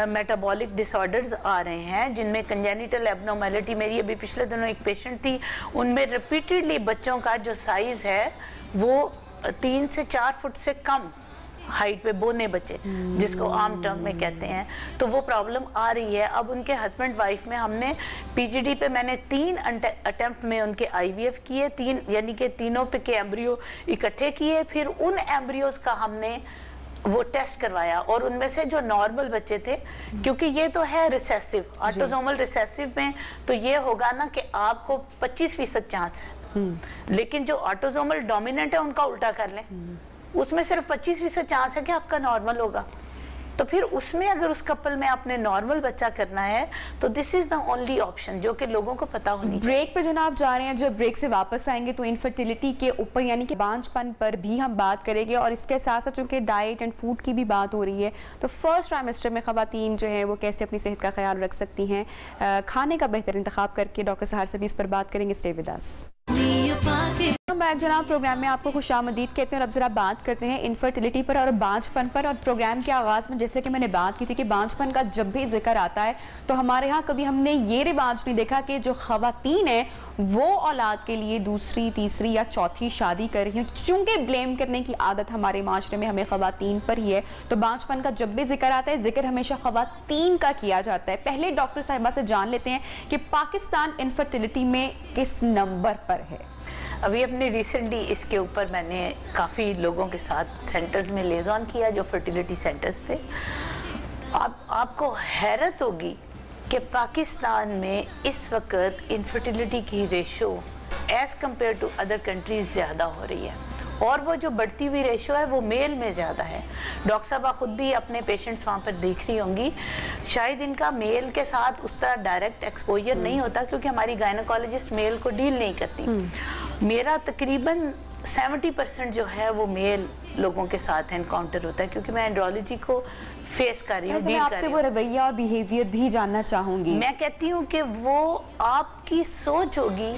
S2: मेटाबॉलिक डिसऑर्डर्स आ रहे हैं, जिनमें कंजेनिटल एब्नॉर्मेलिटी, मेरी अभी पिछले दिनों एक पेशेंट थी, उनमें रिपीटेडली बच्चों का जो साइज है वो 3 से 4 फुट से कम हाइट पे बोने बच्चे, जिसको आम टर्म में कहते हैं, तो वो प्रॉब्लम आ रही है। अब उनके हस्बैंड वाइफ में हमने PGD पे मैंने 3 अटेम्प्ट में उनके IVF किए, 3 यानी कि तीनों पे के एम्ब्रियो इकट्ठे किए, फिर उन एम्ब्रियोज का हमने वो टेस्ट करवाया और उनमें से जो नॉर्मल बच्चे थे, क्योंकि ये तो है रिसेसिव, ऑटोसोमल रिसेसिव में तो ये होगा ना कि आपको 25% चांस है, लेकिन जो ऑटोसोमल डोमिनेंट है उनका उल्टा कर लें, उसमें सिर्फ 25% चांस है कि आपका नॉर्मल होगा। तो फिर उसमें अगर उस कपल में आपने नॉर्मल बच्चा करना है तो this is the only option जो कि लोगों को पता होनी चाहिए।
S1: ब्रेक पे जनाब जा रहे हैं, जब ब्रेक से वापस आएंगे तो इनफर्टिलिटी के ऊपर यानी कि बांझपन पर भी हम बात करेंगे, और इसके साथ साथ चूंकि डाइट एंड फूड की भी बात हो रही है तो फर्स्ट ट्राइमेस्टर में खवातीन जो है वो कैसे अपनी सेहत का ख्याल रख सकती हैं, खाने का बेहतर इंतखाब करके डॉक्टर सहार से भी इस पर बात करेंगे। Stay with us. बैक जनाब प्रोग्राम में आपको खुशामदीद कहते हैं और अब जरा बात करते हैं इनफर्टिलिटी पर और बांझपन पर। और प्रोग्राम के आगाज में जैसे कि मैंने बात की थी कि बांझपन का जब भी जिक्र आता है तो हमारे यहाँ कभी हमने ये रिवाज नहीं देखा कि जो खवातीन है वो औलाद के लिए दूसरी, तीसरी या चौथी शादी कर रही हैं, क्योंकि ब्लेम करने की आदत हमारे माशरे में हमें खवातीन पर ही है। तो बांझपन का जब भी जिक्र आता है जिक्र हमेशा खवातीन का किया जाता है। पहले डॉक्टर साहिबा से जान लेते हैं कि पाकिस्तान इनफर्टिलिटी में किस नंबर पर है।
S2: अभी अपने रिसेंटली इसके ऊपर मैंने काफ़ी लोगों के साथ सेंटर्स में लेज़ॉन किया जो फर्टिलिटी सेंटर्स थे। आपको हैरत होगी कि पाकिस्तान में इस वक्त इनफर्टिलिटी की ratio as compared to other countries ज़्यादा हो रही है, और वो जो बढ़ती हुई रेशो है वो मेल में ज़्यादा है। डॉक्टर साहबा खुद भी अपने पेशेंट्स वहाँ पर देख रही होंगी, शायद इनका मेल के साथ उस तरह डायरेक्ट एक्सपोजर नहीं होता क्योंकि हमारी गायनोकोलॉजिस्ट मेल को डील नहीं करती। मेरा तकरीबन 70% जो है वो मेल लोगों के साथ एनकाउंटर होता है, क्योंकि मैं एंड्रोलॉजी को फेस कर रही हूँ, डील कर रही हूँ।
S1: आपसे वो रवैया और बिहेवियर भी जानना चाहूंगी।
S2: मैं कहती हूँ कि वो आपकी सोच होगी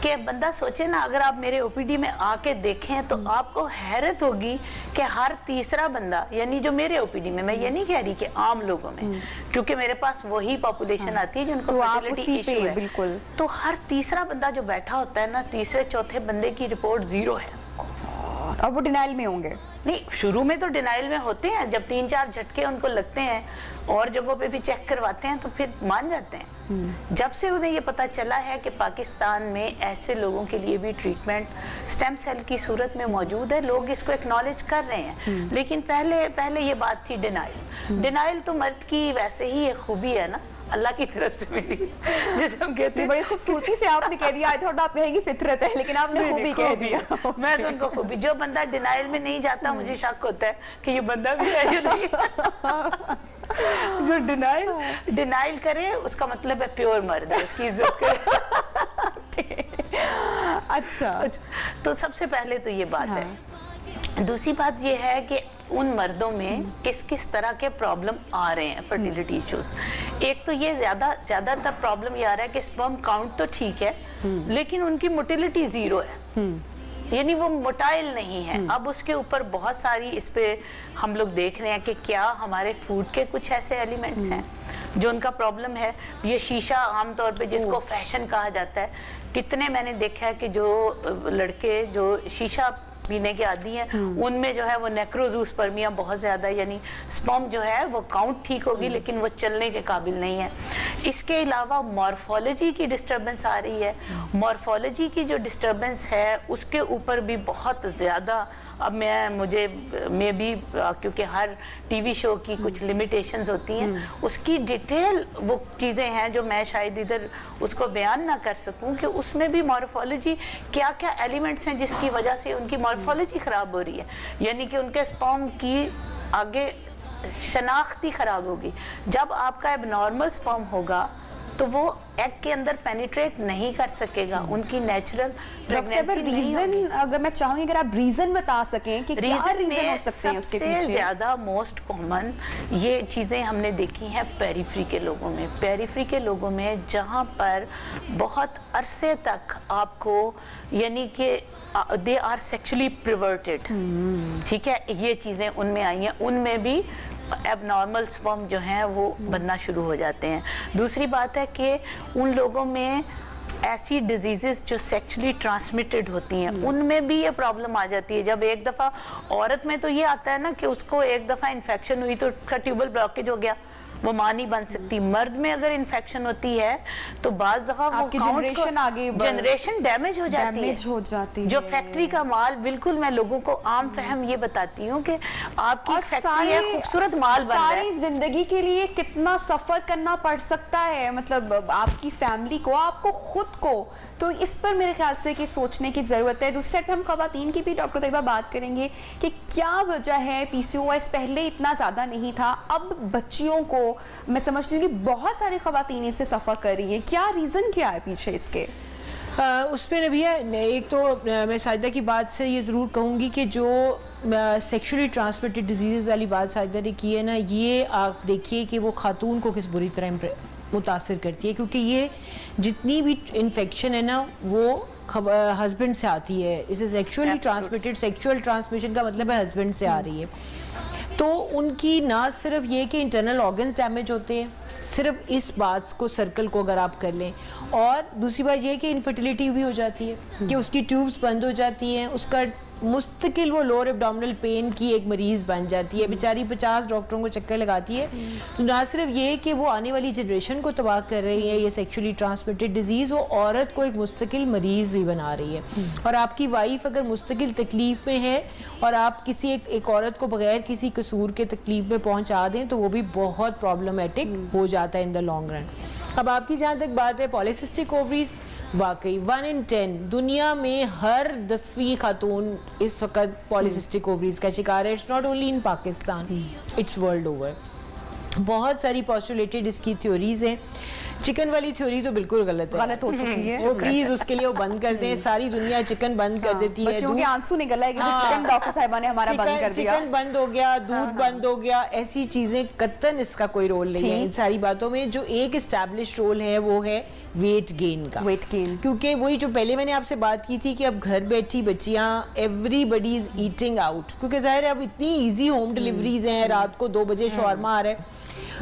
S2: कि बंदा सोचे ना, अगर आप मेरे OPD में आके देखें तो आपको हैरत होगी कि हर तीसरा बंदा, यानी जो मेरे OPD में, मैं ये नहीं कह रही कि आम लोगों में, क्योंकि मेरे पास वही पॉपुलेशन आती है जिनको फर्टिलिटी इशू है,
S1: बिल्कुल,
S2: तो हर तीसरा बंदा जो बैठा होता है ना, तीसरे चौथे बंदे की रिपोर्ट 0 है।
S1: और वो डिनाइल में होंगे?
S2: नहीं, शुरू में तो डिनाइल में होते हैं, जब 3-4 झटके उनको लगते हैं और जगहों पे भी चेक करवाते हैं तो फिर मान जाते हैं। जब से उन्हें ये पता चला है कि पाकिस्तान में ऐसे लोगों के लिए भी ट्रीटमेंट स्टेम सेल की सूरत में मौजूद है, लोग इसको एक्नॉलेज कर रहे हैं। लेकिन पहले ये बात थी डिनाइल। डिनाइल तो मर्द की वैसे ही एक खूबी है ना, अल्लाह की तरफ से मिली, जैसे हम कहते हैं।
S1: बड़ी खूबसूरती से आपने कह दिया, आई थॉट आप कहेंगी फितरत है, लेकिन आपने खूबी कह दिया।
S2: मैं तो उनको खूबी, जो बंदा डिनाइल में नहीं जाता मुझे शक होता है कि ये बंदा भी है या नहीं। जो डिनाइल करे उसका मतलब है प्योर मर्द है, उसकी इज्जत करे।
S1: अच्छा,
S2: तो सबसे पहले तो ये बात है। दूसरी बात ये है कि उन मर्दों में किस किस तरह के प्रॉब्लम आ रहे हैं फर्टिलिटी इश्यूज। एक तो ये ज्यादातर प्रॉब्लम ये आ रहा है कि स्पर्म काउंट तो ठीक है लेकिन उनकी मोटिलिटी 0 है, यानी वो मोटाइल नहीं है। अब उसके ऊपर बहुत सारी इस पे हम लोग देख रहे हैं कि क्या हमारे फूड के कुछ ऐसे एलिमेंट्स हैं जो उनका प्रॉब्लम है। ये शीशा आमतौर पे जिसको फैशन कहा जाता है, कितने मैंने देखा है कि जो लड़के जो शीशा پینے کے عادی ہیں ان میں جو ہے وہ نیکروزوسپرمیا بہت زیادہ، یعنی سپرم جو ہے وہ کاؤنٹ ٹھیک ہوگی لیکن وہ چلنے کے قابل نہیں ہے. اس کے علاوہ مارفولوجی کی ڈسٹربنس آ رہی ہے. مارفولوجی کی جو ڈسٹربنس ہے اس کے اوپر بھی بہت زیادہ، اب میں بھی کیونکہ ہر ٹی وی شو کی کچھ لمیٹیشنز ہوتی ہیں، اس کی ڈیٹیل وہ چیزیں ہیں جو میں شاید ادھر اس کو بیان نہ کر سکوں کہ اس میں بھی مارفولوجی کیا کیا ایلیمنٹس ہیں جس کی وجہ سے ان کی مارفولوجی خراب ہو رہی ہے، یعنی کہ ان کے سپرم کی آگے شناختی خراب ہوگی. جب آپ کا اب نارمل سپرم ہوگا تو وہ ایگ کے اندر پینیٹریٹ نہیں کر سکے گا، ان کی نیچرل پریگنینسی نہیں ہوگی.
S1: ریزن اگر میں چاہوں اگر آپ ریزن بتا سکیں کہ کیا ریزن ہو سکتے ہیں اس کے پیچھے؟
S2: سب سے زیادہ موسٹ کامن یہ چیزیں ہم نے دیکھی ہیں پیریفری کے لوگوں میں. پیریفری کے لوگوں میں جہاں پر بہت عرصے تک آپ کو یعنی کہ they are sexually perverted، ٹھیک ہے، یہ چیزیں ان میں آئی ہیں. ان میں بھی اب نارمل سپرم جو ہیں وہ بننا شروع ہو جاتے ہیں. دوسری بات ہے کہ ان لوگوں میں ایسی ڈیزیزز جو سیکچولی ٹرانسمیٹڈ ہوتی ہیں ان میں بھی یہ پرابلم آ جاتی ہے. جب ایک دفعہ عورت میں تو یہ آتا ہے نا کہ اس کو ایک دفعہ انفیکشن ہوئی تو ٹیوبل بلاکیج ہو گیا، وہ ماں نہیں بن سکتی. مرد میں اگر انفیکشن ہوتی ہے تو بعض دفعہ وہ جنریشن ڈیمیج ہو جاتی ہے. جو فیکٹری کا مال، بالکل میں لوگوں کو عام فہم یہ بتاتی ہوں کہ آپ کی فیکٹری ہے، خوبصورت مال بن رہا ہے.
S1: ساری زندگی کے لیے کتنا سفر کرنا پڑ سکتا ہے، مطلب آپ کی فیملی کو، آپ کو خود کو. تو اس پر میرے خیال سے کہ سوچنے کی ضرورت ہے. دوسری سائڈ پہ ہم خواتین کی بھی ڈاکٹر طیبہ بات کریں گے کہ کیا وجہ ہے پی سی او ایس پہلے اتنا زیادہ نہیں تھا، اب بچیوں کو میں سمجھتی ہوں کہ بہت ساری خواتین اس سے سفر کر رہی ہیں. کیا ریزن کیا ہے پیچھے اس کے؟
S3: اس پہ نبیہ ایک تو میں ساجدہ کی بات سے یہ ضرور کہوں گی کہ جو سیکشولی ٹرانسمیٹڈ ڈیزیز والی بات ساجدہ نے کی ہے نا، یہ آپ دیکھیے کہ وہ خاتون کو کس بری طرح متاثر کرتی ہے، کیونکہ یہ جتنی بھی انفیکشن ہے نا وہ ہسبینڈ سے آتی ہے. اسے سیکشولی ٹرانسمیٹڈ، سیکشول ٹرانسمیشن کا مطلب ہے ہسبینڈ سے آ رہی ہے. تو ان کی نہ صرف یہ کہ انٹرنل آرگنز ڈیمیج ہوتے ہیں، صرف اس بات کو سرکل کو اگر آپ کر لیں، اور دوسری بات یہ کہ انفرٹیلیٹی بھی ہو جاتی ہے کہ اس کی ٹیوبز بند ہو جاتی ہیں، اس کا مستقل وہ لوور ایبڈومینل پین کی ایک مریض بن جاتی ہے. بیچاری 50 ڈاکٹروں کو چکر لگاتی ہے. نہ صرف یہ کہ وہ آنے والی جنریشن کو تباہ کر رہی ہے یہ سیکشولی ٹرانسمیٹڈ ڈیزیز، وہ عورت کو ایک مستقل مریض بھی بنا رہی ہے. اور آپ کی وائف اگر مستقل تکلیف میں ہے اور آپ کسی ایک عورت کو بغیر کسی قصور کے تکلیف میں پہنچا دیں تو وہ بھی بہت پرابلمٹک ہو جاتا ہے ان دا لانگ رن. اب آپ کی جہاں تک بات ہے پالیسسٹک اووریز، واقعی 1 in 10 دنیا میں ہر 10ویں خاتون اس وقت پالیسسٹک اووریز کا شکار ہے. It's not only in Pakistan, it's world over. بہت ساری پوسٹولیٹڈ اس کی تھیوریز ہیں. چکن والی تھیوری تو بالکل غلط
S1: ہو چکی ہے.
S3: وہ پلیز اس کے لیے وہ بند کر دیں. ساری دنیا چکن بند کر دیتی ہے.
S1: بچوں کے آنسو نکل ہے کہ چکن ڈاکٹر صاحبہ نے ہمارا بند کر دیا.
S3: چکن بند ہو گیا، دودھ بند ہو گیا، ایسی چیزیں قطعاً اس کا کوئی رول نہیں ہے ان ساری باتوں میں. جو ایک اسٹیبلش رول ہے وہ ہے ویٹ گین کا. کیونکہ وہی جو پہلے میں نے آپ سے بات کی تھی کہ اب گھر بیٹھی بچیاں everybody is eating out, کیونکہ ظاہر ہے اب اتنی ایزی ہوم ڈیلیوریز ہیں، رات کو 2 بجے شاورما آ رہا ہے.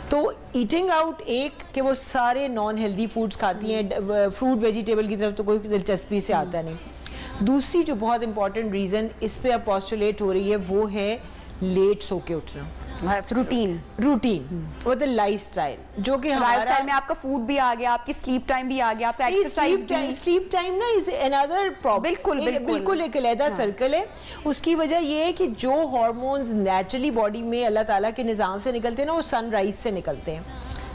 S3: تو ایٹنگ آؤٹ ایک کہ وہ سارے نان ہیلدی فوڈز کھاتی ہیں، فروٹ ویجیٹیبل کی طرف تو کوئی دلچسپی سے آتا نہیں. دوسری جو بہت امپورٹنٹ ریزن اس پہ اب پوسٹولیٹ ہو رہی ہے وہ ہے لیٹ سو کے اٹھنا. روٹین مطلب لائف سٹائل، جو کہ
S1: لائف سٹائل میں آپ کا فوڈ بھی آ گیا، آپ کی سلیپ ٹائم بھی آ گیا، آپ کا ایکسرسائز بھی.
S3: سلیپ ٹائم نا از انادر پرابلم، بالکل ایک علیحدہ سرکل ہے. اس کی وجہ یہ ہے کہ جو ہارمونز نیچرلی باڈی میں اللہ تعالیٰ کے نظام سے نکلتے ہیں نا وہ سن رائز سے نکلتے ہیں.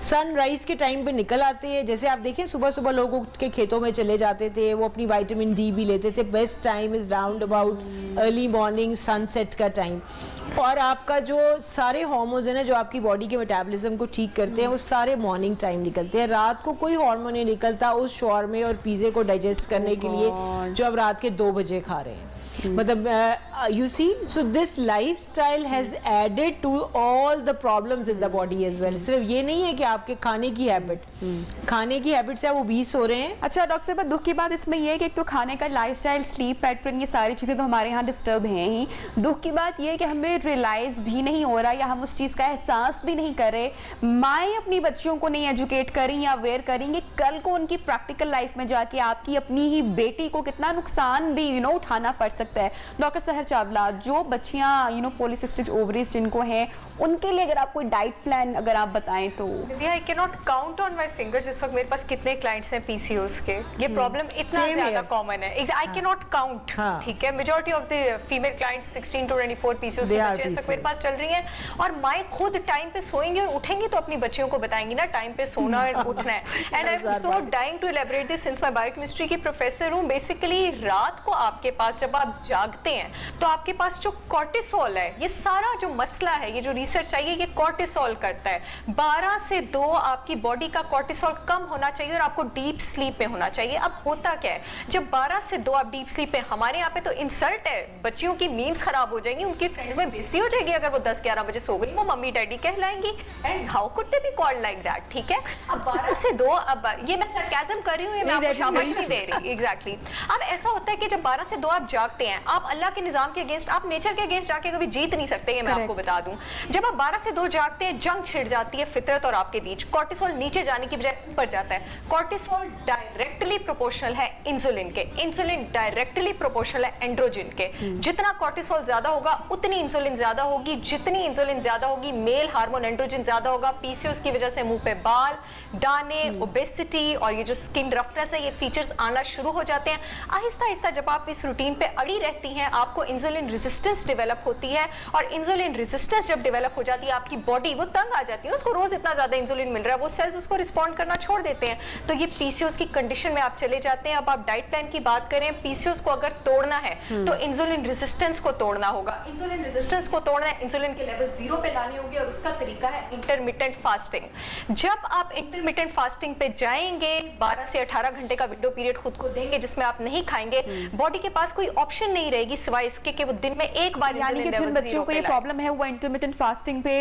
S3: سن رائز کے ٹائم پہ نکل آتے ہیں. جیسے آپ دیکھیں صبح صبح لوگوں کے کھیتوں میں چلے جاتے تھے، وہ اپنی وائٹامن ڈی بھی لیتے تھے. Best time is round about early morning sunset کا ٹائم. اور آپ کا جو سارے ہارمونز ہیں نا جو آپ کی باڈی کے میٹابولزم کو ٹھیک کرتے ہیں وہ سارے مارننگ ٹائم نکلتے ہیں. رات کو کوئی ہارمون نہیں نکلتا اس شورمے اور پیزے کو ڈائجسٹ کرنے کے لیے جو آپ رات کے 2 بجے کھا رہے ہیں. مطلب you see, so this lifestyle has added to all the problems in the body as well. صرف یہ نہیں ہے کہ آپ کے کھانے کی ہیبٹ کھانے کی ہیبٹ سے آپ obese ہو رہے ہیں.
S1: اچھا ڈاکٹر صاحب دکھ کی بات اس میں یہ ہے کہ ایک تو کھانے کا لائف اسٹائل, سلیپ پیٹرن, یہ ساری چیزیں تو ہمارے یہاں ڈسٹرب ہیں ہی. دکھ کی بات یہ ہے کہ ہمیں ریلائز بھی نہیں ہو رہا یا ہم اس چیز کا احساس بھی نہیں کر رہے. مائیں اپنی بچیوں کو نہیں ایجوکیٹ کریں یا اویئر کریں گے, کل کو ان کی پریکٹیکل لائف میں جا کے آپ کی اپنی ہی بیٹی کو کتنا نقصان بھی اٹھانا پڑ سکتا ہے. ڈاکٹر سحر چاولہ, جو بچیاں پولیسسٹک اووریز جن کو ہیں, ان کے لیے اگر آپ کوئی ڈائٹ پلان اگر آپ بتائیں تو.
S4: I cannot count on my fingers اس وقت میرے پاس کتنے کلائنٹس ہیں PCOS کے. یہ پرابلم اتنا زیادہ کامن ہے. I cannot count. ٹھیک ہے, majority of the female clients 16 to 24 PCOS کے بچے اس وقت میرے پاس چل رہی ہیں. اور مائیں خود ٹائم پہ سوئیں گے اور اٹھیں گی تو اپنی بچیوں کو بتائیں گی نا ٹائم پہ سونا اور اٹھنا ہے. And I'm so dying to elaborate this sense میں بایوکیمسٹری کی پروفیسر ہوں. بیسیکلی رات کو آپ کے پاس جب آپ جاگتے ہیں تو آپ کے پاس جو کورٹیسول ہے, یہ سارا جو مسئلہ ہے, یہ جو ریسرچ آئی ہے, یہ کورٹیسول کرتا ہے. 12 سے 2 آپ کی باڈی کا کورٹیسول کم ہونا چاہیے اور آپ کو ڈیپ سلیپ میں ہونا چاہیے. اب ہوتا کیا ہے, جب 12 سے 2 آپ ڈیپ سلیپ میں, ہمارے یہاں پہ تو انسلٹ ہے, بچیوں کی میمز خراب ہو جائیں گی, ان کی فرینڈز میں بےزتی ہو جائے گی اگر وہ 10-11 بجے سو گئی, وہ ممی ڈیڈی کہلائیں گی. And how could they be called like that. ٹھیک ہے, اب 12 سے 2, اب یہ میں سرکیزم کر رہی ہوں, یہ میں آپ کو شاباشی نہیں دے رہی. ایگزیکٹلی. اب ایسا ہوتا ہے کہ جب 12 سے 2 آپ جاگتے ہیں, آپ اللہ کے نظام کے اگینسٹ, آپ نیچر کے اگینسٹ جا کے کبھی جیت نہیں سکتے, یہ میں آپ کو بتا دوں. جب آپ 12 سے 2 جاگتے ہیں, جنگ چھڑ جاتی ہے فطرت اور آپ کے بیچ. کورٹیسول نیچے جانے کی بجائے اوپر جاتا ہے. کورٹیسول ڈائریکٹلی پروپورشنل ہے انسولین کے, انسولین ڈائریکٹلی پروپورشنل ہے اینڈروجن کے. جتنا کورٹیسول زیادہ ہوگا اتنی انسولین زیادہ ہوگی, جتنی انسولین زیادہ ہوگی میل ہارمون اینڈروجن زیادہ ہوگا. PCOS کی وجہ سے منہ پہ بال, دانے, اوبیسٹی اور یہ جو سکن رفنس ہے, یہ فیچرز آنا شروع ہو جاتے ہیں. آہستہ آہستہ جب آپ اس روٹین پہ اڑی رہتی ہیں, آپ کو انسولین ریزسٹنس ڈیولپ ہوتی ہے, اور انسولین ریزسٹنس جب ڈیولپ ہو جاتی ہے, آپ کی باڈی وہ تنگ آ جاتی ہے, اس کو روز اتنا زیادہ انسولین مل رہا ہے, وہ سیلز اس کو رسپونڈ کرنا چھوڑ دیتے ہیں. تو یہ PCOS کی کنڈیشن میں آپ چلے جاتے ہیں. اب آپ ڈائٹ پلان کی بات کریں, PCOS کو اگر توڑنا ہے تو انسولین ریزسٹنس کو توڑنا ہوگا. انسولین ریزسٹنس کو توڑنا ہے, انسولین کے لیول 0 پہ لانے ہوں گے, اور اس کا طریقہ ہے انٹرمیٹنٹ فاسٹنگ. جب آپ انٹرمیٹنٹ فاسٹنگ پہ جائیں گے, 12 سے 18 گھنٹے کا ونڈو پیریڈ خود کو دیں گے جس میں آپ نہیں کھائیں گے, باڈی کے پاس کوئی آپشن نہیں رہے گی سوائے اس کے کہ وہ دن میں ایک بار,
S1: یعنی کہ جن بچوں کو یہ پرابلم ہے وہ انٹرمیٹنٹ فاسٹنگ پہ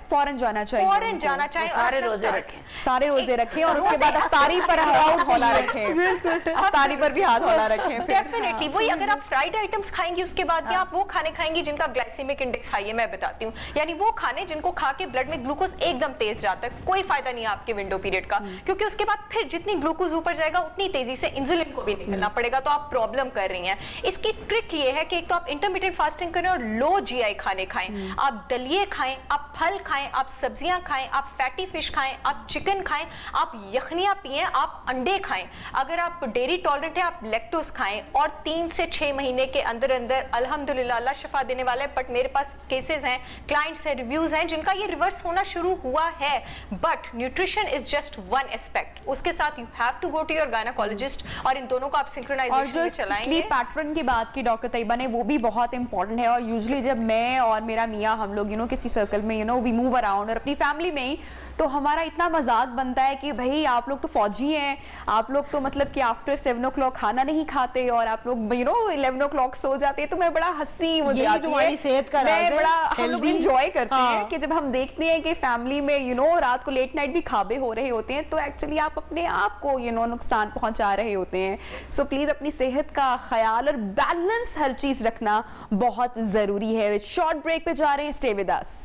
S1: فوراً جانا چاہیے,
S4: فوراً جانا چاہیے,
S2: سارے روزے رکھیں,
S1: سارے روزے رکھیں, اور اس کے بعد افطاری پر ہاتھ ہولا رکھیں, افطاری پر بھی ہاتھ ہولا رکھیں.
S4: ڈیفینیٹلی وہی, اگر آپ فرائیڈ آئٹمس کھائیں گی اس کے بعد, یا آپ وہ کھانے کھائیں گی جن کا گلائسیمک انڈیکس ہائی ہے, میں بتاتی ہوں, یعنی وہ کھانے جن کو کھا کے بلڈ میں گلوکوز ایک دم تیز جاتا ہے, کوئی فائدہ نہیں ہے آپ کے ونڈو پیریڈ کا, کیونکہ اس کے بعد پھر جتنی گلوکوز اوپر جائے گا اتنی تیزی سے انسولین کو بھی نکلنا پڑے گا, تو آپ پرابلم کر رہی ہیں. اس کی ٹرک یہ ہے کہ ایک تو آپ انٹرمیٹنٹ فاسٹنگ کریں اور لو GI کھانے کھائیں, آپ دلیے کھائیں, آپ پھل کھائیں, آپ سبزیاں کھائیں, آپ فیٹی فش کھائیں, آپ چکن کھائیں, آپ یخنیاں پئیں, آپ انڈے کھائیں. اگر آپ ڈیری ٹالرنٹ ہیں, آپ لیکٹوز کھائیں, اور 3 سے 6 مہینے کے اندر اندر الحمدللہ اللہ شفا دینے والا ہے, بٹ میرے پاس کیسز ہیں, کلائنٹس ہیں, ریویوز ہیں جن کا یہ ریورس ہونا شروع ہوا ہے. But nutrition is just one aspect, اس کے ساتھ you have to go to your gynaecologist, اور ان دونوں کو آپ سنکرونائزیشن میں چلائیں گے.
S1: سلیپ پیٹرن کی بات کی ڈاکٹر طیبہ نے, وہ بھی بہت امپورٹنٹ ہے. اور یوزلی جب میں اور میرا میاں ہم لوگ کسی سرکل میں وی موو اراؤنڈ, اور اپنی فیملی میں ہی, تو ہمارا اتنا مذاق بنتا ہے کہ بھائی آپ لوگ تو فوجی ہیں, آپ لوگ تو مطلب کہ آفٹر 7 o'clock کھانا نہیں کھاتے, اور آپ لوگ 11 o'clock سو جاتے ہیں. تو میں بڑا ہنسی مجھے آتی ہے, میں بڑا, ہم لوگ انجوائے کرتے ہیں کہ جب ہم دیکھتے ہیں کہ فیملی میں رات کو لیٹ نائٹ بھی کھابے ہو رہے ہوتے ہیں, تو ایکچولی آپ اپنے آپ کو نقصان پہنچا رہے ہوتے ہیں. سو پلیز اپنی صحت کا خیال اور بیلنس ہر چیز رکھنا بہت ضروری ہے. شارٹ بریک پہ جا رہے ہیں, اسٹے ود اس.